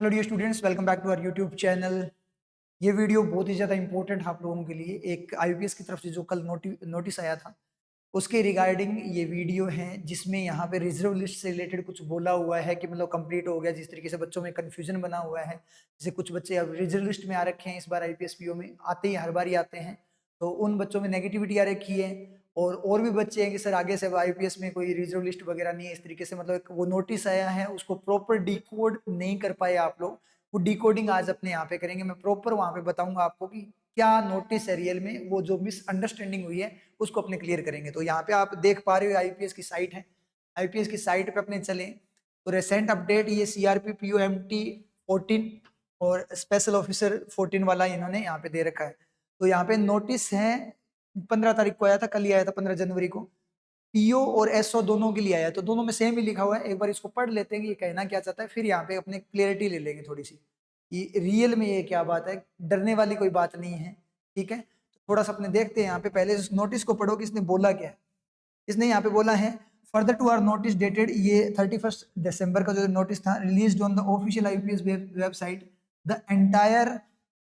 Hello dear students, welcome back to our YouTube channel. ये video बहुत ही ज़्यादा इंपॉर्टेंट है आप लोगों के लिए। एक आईपीएस की तरफ से जो कल नोटिस आया था उसके रिगार्डिंग ये वीडियो है, जिसमें यहाँ पे रिजर्व लिस्ट से रिलेटेड कुछ बोला हुआ है कि मतलब कंप्लीट हो गया। जिस तरीके से बच्चों में कन्फ्यूजन बना हुआ है, जैसे कुछ बच्चे अब रिजर्व लिस्ट में आ रखे हैं, इस बार आईपीएस पीओ में आते ही हर बार ही आते हैं, तो उन बच्चों में नेगेटिविटी आ रखी है। और भी बच्चे हैं कि सर आगे से आईपीएस में कोई रिजर्व लिस्ट वगैरह नहीं है, इस तरीके से मतलब एक वो नोटिस आया है, उसको प्रॉपर डिकोड नहीं कर पाए आप लोग। वो डिकोडिंग आज अपने यहाँ पे करेंगे, मैं प्रॉपर वहाँ पे बताऊंगा आपको कि क्या नोटिस है रियल में, वो जो मिसअंडरस्टैंडिंग हुई है उसको अपने क्लियर करेंगे। तो यहाँ पे आप देख पा रहे हो आईपीएस की साइट है, आईपीएस की साइट पे अपने चले तो रिसेंट अपडेट ये सीआरपी पीओएमटी 14 और स्पेशल ऑफिसर 14 वाला इन्होंने यहाँ पे दे रखा है। तो यहाँ पे नोटिस है 15 तारीख को आया था, कल ही आया था 15 जनवरी को। पीओ और एसओ दोनों के लिए आया, तो दोनों में सेम ही लिखा हुआ है। एक बार इसको पढ़ लेते हैं कि ये कहना क्या चाहता है, फिर यहाँ पे अपने क्लियरिटी ले लेंगे थोड़ी सी कि रियल में ये क्या बात है। डरने वाली कोई बात नहीं है, ठीक है। तो थोड़ा सा अपने देखते हैं यहाँ पे, पहले इस नोटिस को पढ़ो कि इसने बोला क्या है। इसने यहाँ पे बोला है further to our notice dated, ये 31 दिसंबर का जो नोटिस था, released on the official IPS website, the entire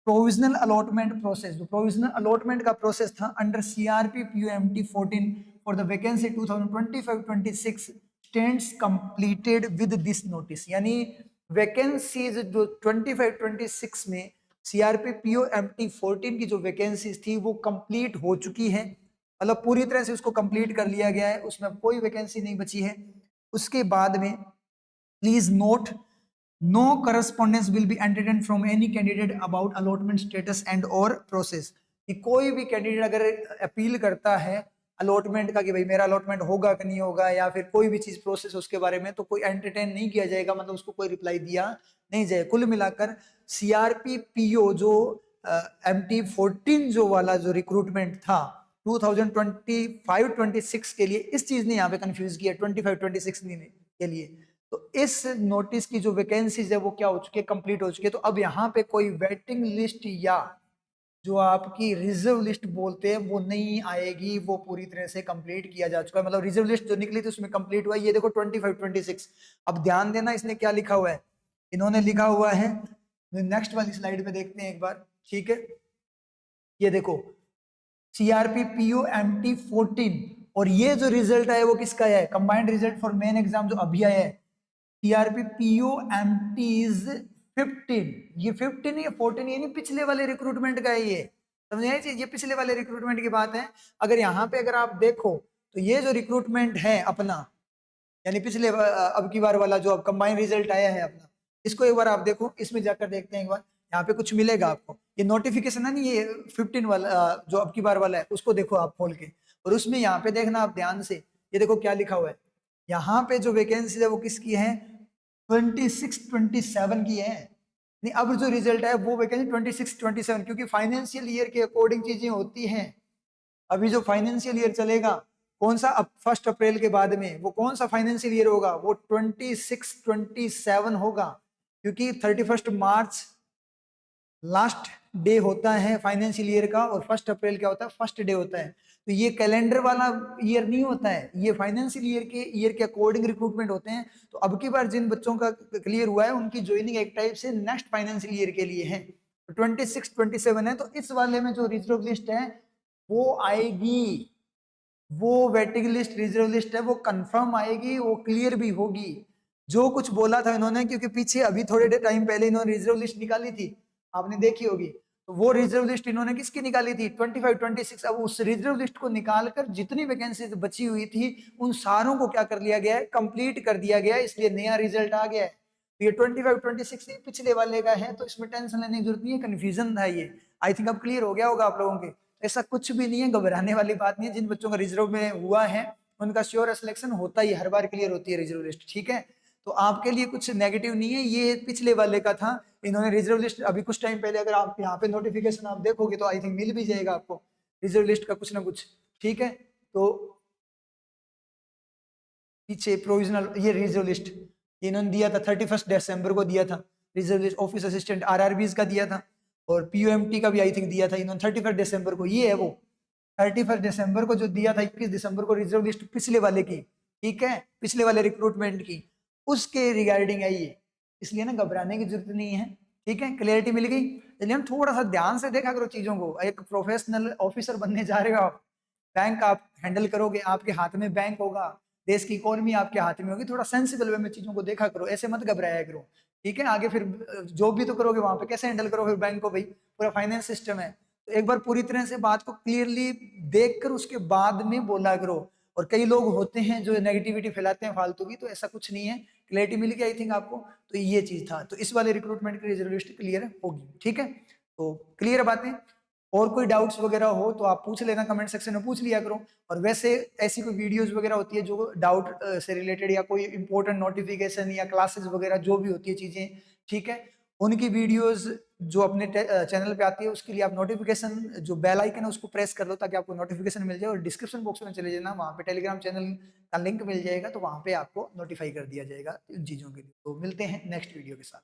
provisional allotment process, जो प्रोविजनल अलॉटमेंट का प्रोसेस था under CRP POMT 14 for the vacancy 2025-26 stands completed with this notice. यानी vacancies जो 25-26 में सीआरपी पीओएमटी 14 की जो वैकेंसीज थी वो कंप्लीट हो चुकी है, मतलब पूरी तरह से उसको कंप्लीट कर लिया गया है, उसमें कोई वैकेंसी नहीं बची है। उसके बाद में please note, no correspondence will be entertained from any candidate about allotment status and और प्रोसेस। कि कोई भी कैंडिडेट अगर अपील करता है अलॉटमेंट का कि भाई मेरा अलॉटमेंट होगा कि नहीं होगा, या फिर कोई भी चीज प्रोसेस उसके बारे में, तो कोई एंटरटेन नहीं किया जाएगा, मतलब उसको कोई रिप्लाई दिया नहीं जाए। कुल मिलाकर सीआरपी पीओ जो MT14 जो वाला जो रिक्रूटमेंट था 2025-26 के लिए, इस चीज ने यहाँ पे कंफ्यूज किया 25-26 के लिए। तो इस नोटिस की जो वैकेंसीज है वो क्या हो चुकी है, कंप्लीट हो चुकी है। तो अब यहाँ पे कोई वेटिंग लिस्ट या जो आपकी रिजर्व लिस्ट बोलते हैं वो नहीं आएगी, वो पूरी तरह से कंप्लीट किया जा चुका है। मतलब रिजर्व लिस्ट जो निकली थी उसमें कंप्लीट हुआ है। ये देखो 25-26। अब ध्यान देना इसने क्या लिखा हुआ है, इन्होंने लिखा हुआ है, नेक्स्ट वाली स्लाइड पे देखते हैं एक बार, ठीक है। ये देखो सीआरपी पीओएमटी 14, और ये जो रिजल्ट है वो किसका है, combined result for main exam जो अभी आया है, सीआरपी पीओएमटीज 15। ये 15 ये 14 ये नहीं, पिछले वाले रिक्रूटमेंट का है ये, समझे चीज, ये पिछले वाले रिक्रूटमेंट की बात है। अगर यहाँ पे अगर आप देखो तो ये जो रिक्रूटमेंट है अपना, यानी पिछले अब की बार वाला जो अब कंबाइंड रिजल्ट आया है अपना, इसको एक बार आप देखो, इसमें जाकर देखते हैं एक बार, यहाँ पे कुछ मिलेगा आपको। ये नोटिफिकेशन है नहीं, ये 15 वाला जो अब की बार वाला है उसको देखो आप खोल के, और उसमें यहाँ पे देखना आप ध्यान से, ये देखो क्या लिखा हुआ है। यहाँ पे जो वैकेंसी है वो किसकी है, 26-27 की है। नहीं, अब जो रिजल्ट है वो वैकेंसी 26-27, क्योंकि फाइनेंशियल ईयर के अकॉर्डिंग चीजें होती हैं। अभी जो फाइनेंशियल ईयर चलेगा कौन सा, अब 1 अप्रैल के बाद में वो कौन सा फाइनेंशियल ईयर होगा, वो 26-27 होगा, क्योंकि 31 मार्च लास्ट डे होता है फाइनेंशियल ईयर का, और 1 अप्रैल क्या होता है, फर्स्ट डे होता है। तो ये कैलेंडर वाला ईयर नहीं होता है, ये फाइनेंशियल ईयर के अकॉर्डिंग रिक्रूटमेंट होते हैं। तो अब की बार जिन बच्चों का क्लियर हुआ है उनकी ज्वाइनिंग एक टाइप से नेक्स्ट फाइनेंशियल ईयर के लिए है, तो 26-27 है। तो इस वाले में जो रिजर्व लिस्ट है वो आएगी, वो वेटिंग लिस्ट रिजर्व लिस्ट है वो कंफर्म आएगी, वो क्लियर भी होगी। जो कुछ बोला था इन्होंने, क्योंकि पीछे अभी थोड़े टाइम पहले इन्होंने रिजर्व लिस्ट निकाली थी, आपने देखी होगी, तो वो रिजर्व लिस्ट इन्होंने किसकी निकाली थी, 25-26। अब उस रिजर्व लिस्ट को निकालकर जितनी वैकेंसी बची हुई थी उन सारों को क्या कर लिया गया है, कंप्लीट कर दिया गया है, इसलिए नया रिजल्ट आ गया है। तो ये 25-26 पिछले वाले का है, तो इसमें टेंशन लेने की जरूरत नहीं है, कंफ्यूजन था ये। आई थिंक अब क्लियर हो गया होगा आप लोगों के। ऐसा कुछ भी नहीं है, घबराने वाली बात नहीं है। जिन बच्चों का रिजर्व में हुआ है उनका श्योर सिलेक्शन होता ही, हर बार क्लियर होती है रिजर्व लिस्ट, ठीक है। तो आपके लिए कुछ नेगेटिव नहीं है, ये पिछले वाले का था, इन्होंने रिजर्व लिस्ट अभी कुछ टाइम पहले, अगर आप यहाँ पे नोटिफिकेशन आप देखोगे तो आई थिंक मिल भी जाएगा आपको रिजर्व लिस्ट का कुछ ना कुछ, ठीक है। तो पीछे प्रोविजनल ये रिजर्व लिस्ट इन्होंने दिया था 31 दिसंबर को दिया था, reserve list office assistant RRBs का दिया था, और पीओएमटी का भी आई थिंक दिया था इन्होंने 31 दिसंबर को। ये है वो 31 दिसंबर को जो दिया था, 21 दिसंबर को रिजर्व लिस्ट पिछले वाले की, ठीक है, पिछले वाले रिक्रूटमेंट की, उसके रिगार्डिंग है ये। इसलिए ना घबराने की जरूरत नहीं है। ठीक है, क्लियरिटी मिल गई। इसलिए हम थोड़ा सा ध्यान से देखा करो चीजों को। एक प्रोफेशनल ऑफिसर बनने जा रहे हो आप, बैंक आप हैंडल करोगे, आपके हाथ में बैंक होगा, देश की इकोनॉमी आपके हाथ में होगी, थोड़ा सेंसिबल वे में चीजों को देखा करो, ऐसे मत घबराया करो। ठीक है, आगे फिर जॉब भी तो करोगे वहां पे, कैसे हैंडल करोगे बैंक को भाई, पूरा फाइनेंस सिस्टम है। तो एक बार पूरी तरह से बात को क्लियरली देख कर उसके बाद में बोला करो। और कई लोग होते हैं जो नेगेटिविटी फैलाते हैं फालतू की, तो ऐसा कुछ नहीं है। क्लैरिटी मिल गई आई थिंक आपको। तो ये चीज था, तो इस वाले रिक्रूटमेंट की रिजर्वेशन क्लियर होगी। ठीक है, तो क्लियर बातें। और कोई डाउट्स वगैरह हो तो आप पूछ लेना, कमेंट सेक्शन में पूछ लिया करो। और वैसे ऐसी कोई वीडियोस वगैरह होती है जो डाउट से रिलेटेड, या कोई इंपॉर्टेंट नोटिफिकेशन या क्लासेस वगैरह जो भी होती है चीजें, ठीक है, उनकी वीडियोस जो अपने चैनल पे आती है, उसके लिए आप नोटिफिकेशन जो बेल आइकन है उसको प्रेस कर लो, ताकि आपको नोटिफिकेशन मिल जाए। और डिस्क्रिप्शन बॉक्स में चले जाना, वहाँ पे टेलीग्राम चैनल का लिंक मिल जाएगा, तो वहाँ पे आपको नोटिफाई कर दिया जाएगा इन चीज़ों के लिए। तो मिलते हैं नेक्स्ट वीडियो के साथ।